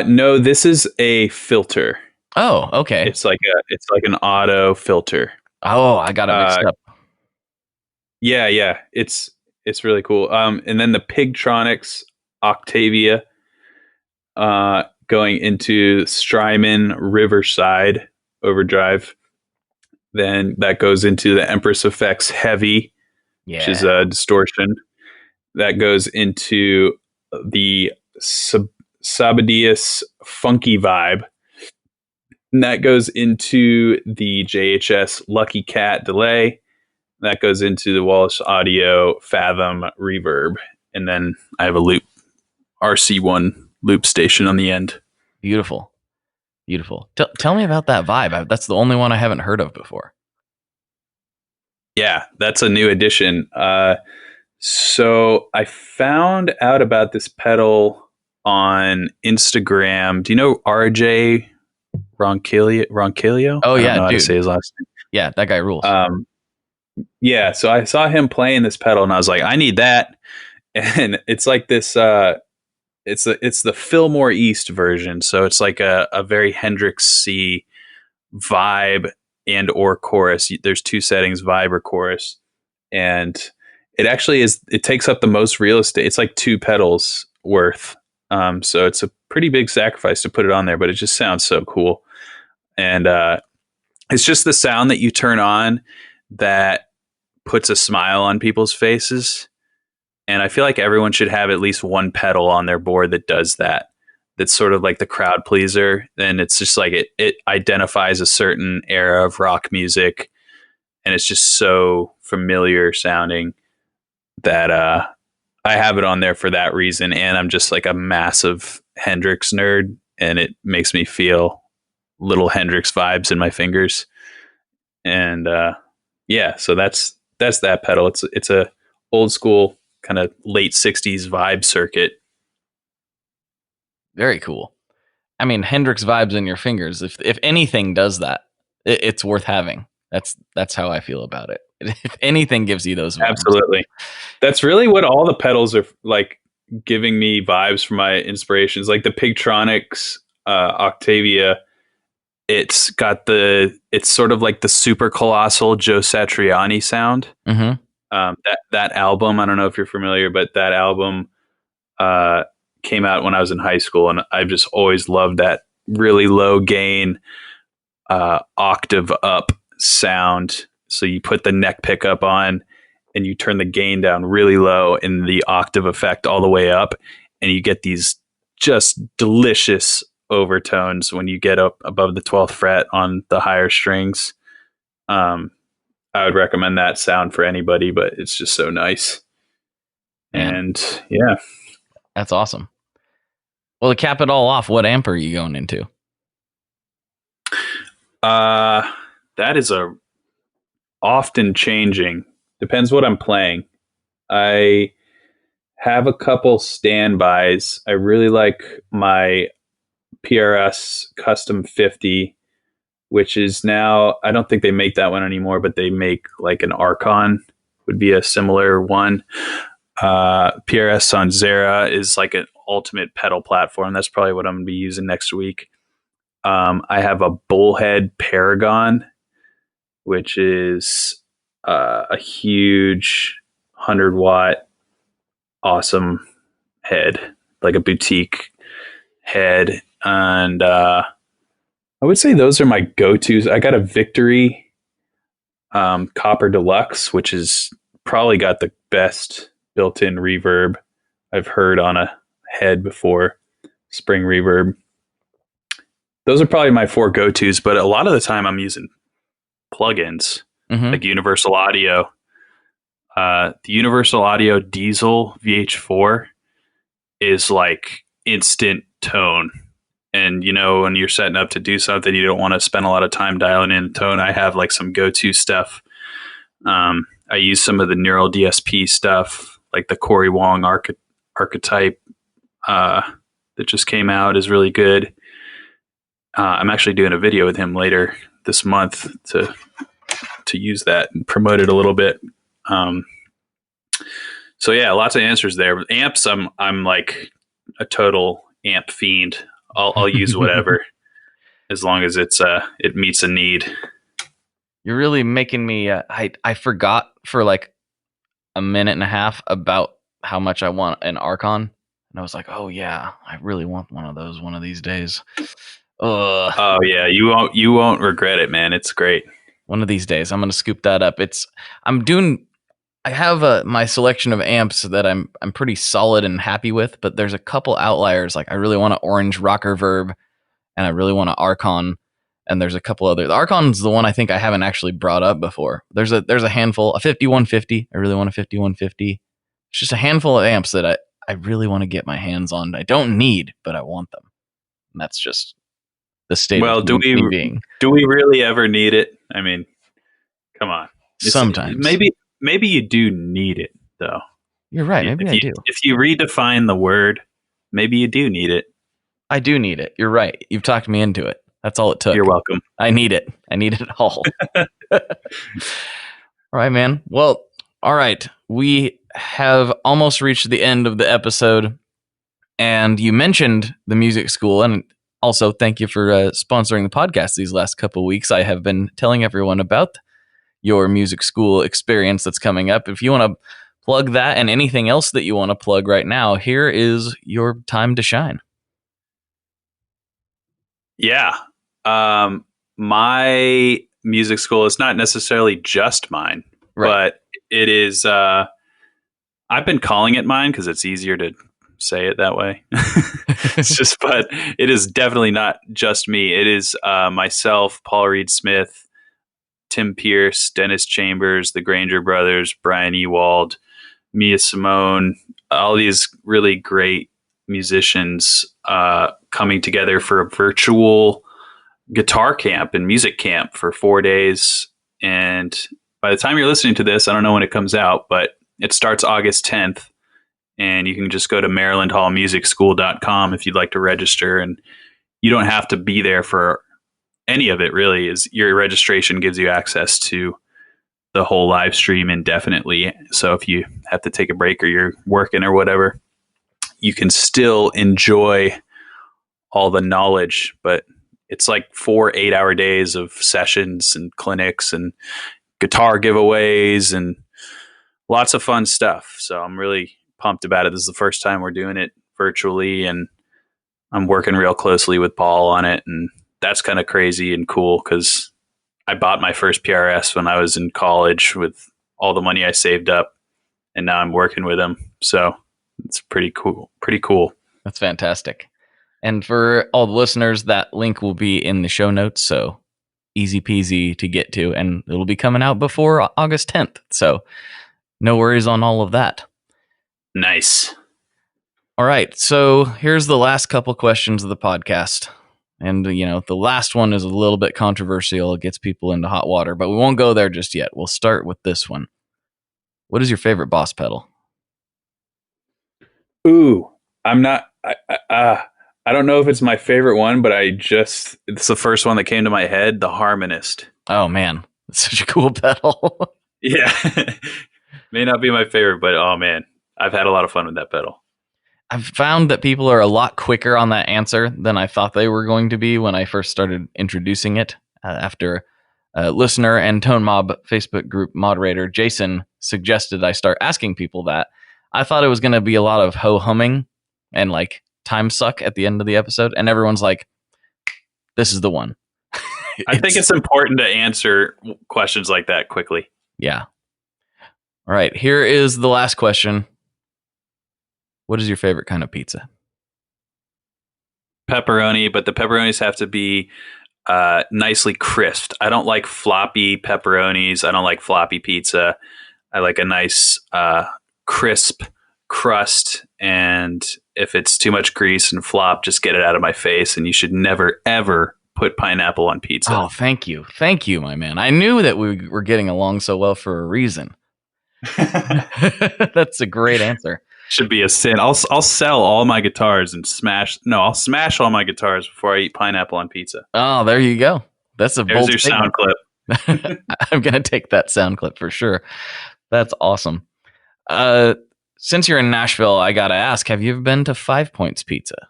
No, this is a filter. Oh, okay. It's like an auto filter. Oh, I got it mixed up. Yeah, it's really cool. And then the Pigtronics Octavia, going into Strymon Riverside Overdrive. Then that goes into the Empress Effects Heavy, which is a distortion. That goes into the Sabadius Funky Vibe. And that goes into the JHS Lucky Cat Delay. That goes into the Wallace Audio Fathom Reverb. And then I have a loop, RC1 loop station on the end. Beautiful. Tell me about that vibe. That's the only one I haven't heard of before. Yeah, that's a new addition. So I found out about this pedal on Instagram. Do you know RJ Roncalio? Oh, I don't yeah, know how to dude. say his last name. Yeah, that guy rules. Yeah, so I saw him playing this pedal, and I was like, I need that. And it's like this. It's the Fillmore East version, so it's like a very Hendrix-y vibe and or chorus. There's two settings, vibe or chorus, and it actually is. It takes up the most real estate. It's like two pedals worth. So it's a pretty big sacrifice to put it on there, but it just sounds so cool. And it's just the sound that you turn on that puts a smile on people's faces. And I feel like everyone should have at least one pedal on their board that does that. That's sort of like the crowd pleaser. And it's just like it identifies a certain era of rock music. And it's just so familiar sounding that I have it on there for that reason. And I'm just like a massive Hendrix nerd. And it makes me feel little Hendrix vibes in my fingers. And yeah, so that's that pedal. It's a old school kind of late 60s vibe circuit. Very cool. I mean, Hendrix vibes in your fingers. If anything does that, it's worth having. That's how I feel about it. If anything gives you those vibes. Absolutely. That's really what all the pedals are like, giving me vibes for my inspirations. Like the Pigtronics Octavia, it's sort of like the super colossal Joe Satriani sound. Mm-hmm. That album, I don't know if you're familiar, but that album came out when I was in high school, and I've just always loved that really low gain, octave up sound. So you put the neck pickup on and you turn the gain down really low and the octave effect all the way up, and you get these just delicious overtones when you get up above the 12th fret on the higher strings. I would recommend that sound for anybody, but it's just so nice. Man. And yeah, that's awesome. Well, to cap it all off, what amp are you going into? that is a often changing. Depends what I'm playing. I have a couple standbys. I really like my PRS Custom 50, which is now, I don't think they make that one anymore, but they make like an Archon would be a similar one. PRS Sanzera is like an ultimate pedal platform. That's probably what I'm going to be using next week. I have a Bullhead Paragon, which is a huge 100-watt awesome head, like a boutique head. And I would say those are my go-tos. I got a Victory Copper Deluxe, which is probably got the best built-in reverb I've heard on a head before. Spring reverb. Those are probably my four go-tos, but a lot of the time I'm using plugins, like Universal Audio. The Universal Audio Diesel VH4 is like instant tone. And, you know, when you're setting up to do something, you don't want to spend a lot of time dialing in tone. I have like some go-to stuff. I use some of the Neural DSP stuff, like the Corey Wong archetype that just came out is really good. I'm actually doing a video with him later this month to to use that and promote it a little bit. So yeah, lots of answers there. Amps, I'm like a total amp fiend. I'll use whatever as long as it meets a need. You're really making me. I forgot for like a minute and a half about how much I want an Archon, and I was like, oh yeah, I really want one of those one of these days. Ugh. Oh yeah, you won't regret it, man. It's great. One of these days, I'm gonna scoop that up. I have my selection of amps that I'm pretty solid and happy with, but there's a couple outliers. Like I really want an Orange Rocker Verb, and I really want an Archon, and there's a couple other. The Archon's the one I think I haven't actually brought up before. There's a handful, a 5150. I really want a 5150. It's just a handful of amps that I really want to get my hands on. I don't need, but I want them. And that's just the state of me being. Do we really ever need it? I mean, come on. Sometimes. Maybe you do need it, though. You're right. Maybe I do. If you redefine the word, maybe you do need it. I do need it. You're right. You've talked me into it. That's all it took. You're welcome. I need it. I need it all. All right, man. Well, all right. We have almost reached the end of the episode. And you mentioned the music school. And also, thank you for sponsoring the podcast these last couple of weeks. I have been telling everyone about your music school experience that's coming up. If you want to plug that and anything else that you want to plug right now, here is your time to shine. Yeah. My music school is not necessarily just mine, but it is, I've been calling it mine because it's easier to say it that way. But it is definitely not just me. It is myself, Paul Reed Smith, Tim Pierce, Dennis Chambers, the Granger brothers, Brian Ewald, Mia Simone, all these really great musicians coming together for a virtual guitar camp and music camp for 4 days. And by the time you're listening to this, I don't know when it comes out, but it starts August 10th. And you can just go to MarylandHallMusicSchool.com if you'd like to register. And you don't have to be there for any of it, really. Is your registration gives you access to the whole live stream indefinitely. So if you have to take a break or you're working or whatever, you can still enjoy all the knowledge. But it's like 4 8-hour days of sessions and clinics and guitar giveaways and lots of fun stuff. So I'm really pumped about it. This is the first time we're doing it virtually, and I'm working real closely with Paul on it. And that's kind of crazy and cool because I bought my first PRS when I was in college with all the money I saved up, and now I'm working with him. So it's pretty cool. That's fantastic. And for all the listeners, that link will be in the show notes. So easy peasy to get to, and it'll be coming out before August 10th. So no worries on all of that. Nice. All right. So here's the last couple questions of the podcast. And, the last one is a little bit controversial. It gets people into hot water, but we won't go there just yet. We'll start with this one. What is your favorite Boss pedal? Ooh, I'm not, I don't know if it's my favorite one, but it's the first one that came to my head, the Harmonist. Oh man, it's such a cool pedal. Yeah. May not be my favorite, but oh man, I've had a lot of fun with that pedal. I've found that people are a lot quicker on that answer than I thought they were going to be when I first started introducing it. After a listener and Tone Mob Facebook group moderator Jason suggested I start asking people that, I thought it was going to be a lot of ho-humming and like time suck at the end of the episode. And everyone's like, this is the one. I think it's important to answer questions like that quickly. Yeah. All right. Here is the last question. What is your favorite kind of pizza? Pepperoni, but the pepperonis have to be nicely crisped. I don't like floppy pepperonis. I don't like floppy pizza. I like a nice crisp crust. And if it's too much grease and flop, just get it out of my face. And you should never, ever put pineapple on pizza. Oh, thank you. Thank you, my man. I knew that we were getting along so well for a reason. That's a great answer. Should be a sin. I'll sell all my guitars and I'll smash all my guitars before I eat pineapple on pizza. Oh, there you go. That's a There's bold your statement. sound clip. I'm going to take that sound clip for sure. That's awesome. Since you're in Nashville, I got to ask, have you ever been to 5 Points Pizza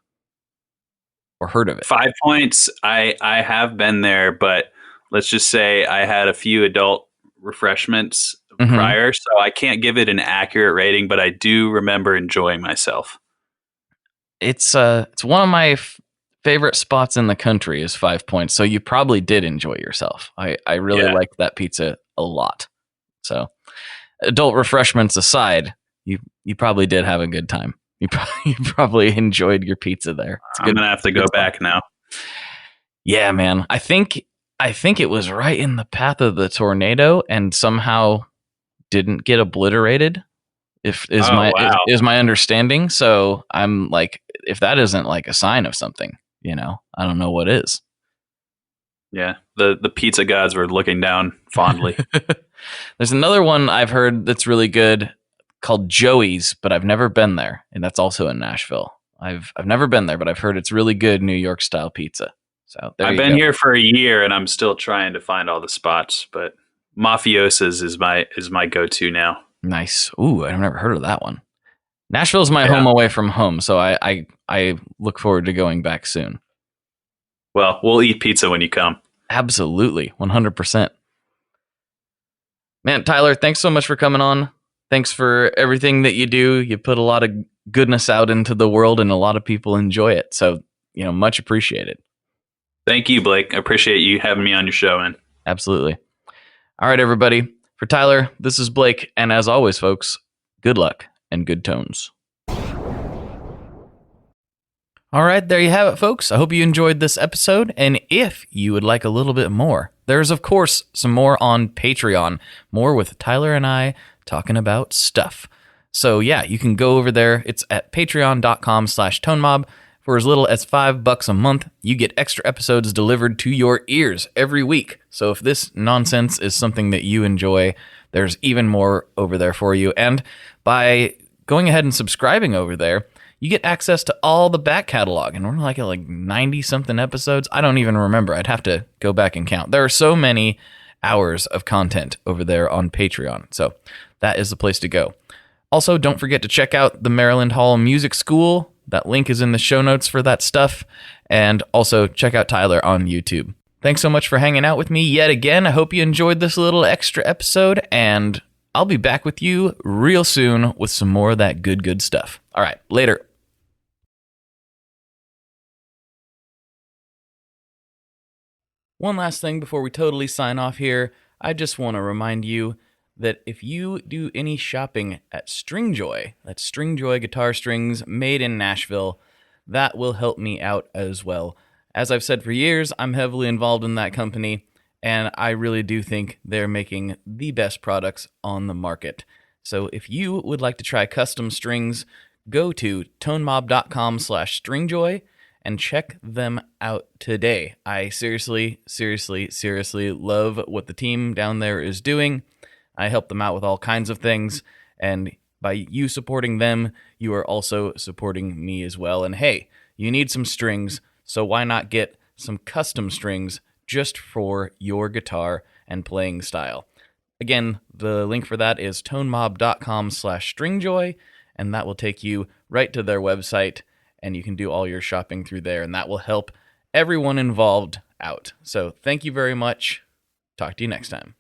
or heard of it? 5 Points, I have been there, but let's just say I had a few adult refreshments prior, so I can't give it an accurate rating, but I do remember enjoying myself. It's one of my favorite spots in the country is 5 Points, so you probably did enjoy yourself. I really liked that pizza a lot. So, adult refreshments aside, you probably did have a good time. You probably enjoyed your pizza there. I'm gonna have to go back now. Yeah, man. I think it was right in the path of the tornado and somehow didn't get obliterated. Is my understanding. So I'm like, if that isn't like a sign of something, I don't know what is. Yeah, the pizza gods were looking down fondly. There's another one I've heard that's really good called Joey's, but I've never been there, and that's also in Nashville. I've never been there, but I've heard it's really good New York style pizza. So I've been here for a year, and I'm still trying to find all the spots, but Mafiosa's is my go-to now. Nice. Ooh, I've never heard of that one. Nashville's my home away from home, so I look forward to going back soon. Well, we'll eat pizza when you come. Absolutely, 100%. Man, Tyler, thanks so much for coming on. Thanks for everything that you do. You put a lot of goodness out into the world, and a lot of people enjoy it. So, much appreciated. Thank you, Blake. I appreciate you having me on your show, man. Absolutely. All right, everybody. For Tyler, this is Blake, and as always, folks, good luck and good tones. All right, there you have it, folks. I hope you enjoyed this episode, and if you would like a little bit more, there's, of course, some more on Patreon, more with Tyler and I talking about stuff. So, yeah, you can go over there. It's at patreon.com/tonemob. For as little as $5 a month, you get extra episodes delivered to your ears every week. So if this nonsense is something that you enjoy, there's even more over there for you. And by going ahead and subscribing over there, you get access to all the back catalog. And we're like at 90-something episodes. I don't even remember. I'd have to go back and count. There are so many hours of content over there on Patreon. So that is the place to go. Also, don't forget to check out the Maryland Hall Music School. That link is in the show notes for that stuff. And also check out Tyler on YouTube. Thanks so much for hanging out with me yet again. I hope you enjoyed this little extra episode, and I'll be back with you real soon with some more of that good stuff. All right, later. One last thing before we totally sign off here. I just want to remind you that if you do any shopping at Stringjoy, that's Stringjoy guitar strings made in Nashville, that will help me out as well. As I've said for years, I'm heavily involved in that company, and I really do think they're making the best products on the market. So if you would like to try custom strings, go to tonemob.com/stringjoy and check them out today. I seriously love what the team down there is doing. I help them out with all kinds of things, and by you supporting them, you are also supporting me as well. And hey, you need some strings, so why not get some custom strings just for your guitar and playing style? Again, the link for that is tonemob.com/stringjoy, and that will take you right to their website, and you can do all your shopping through there, and that will help everyone involved out. So thank you very much. Talk to you next time.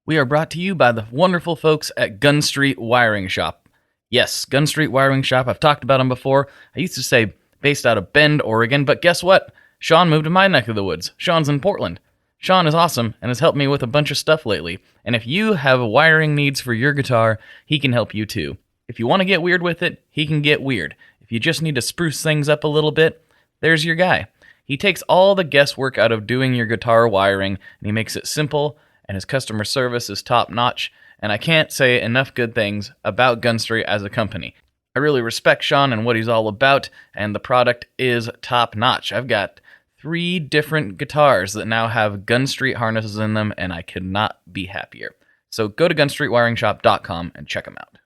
We are brought to you by the wonderful folks at Gun Street Wiring Shop. Yes, Gun Street Wiring Shop. I've talked about them before. I used to say based out of Bend, Oregon, but guess what? Sean moved to my neck of the woods. Sean's in Portland. Sean is awesome and has helped me with a bunch of stuff lately. And if you have wiring needs for your guitar, he can help you too. If you want to get weird with it, he can get weird. If you just need to spruce things up a little bit, there's your guy. He takes all the guesswork out of doing your guitar wiring, and he makes it simple, and his customer service is top-notch, and I can't say enough good things about Gun Street as a company. I really respect Sean and what he's all about, and the product is top-notch. I've got 3 different guitars that now have Gun Street harnesses in them, and I could not be happier. So go to gunstreetwiringshop.com and check them out.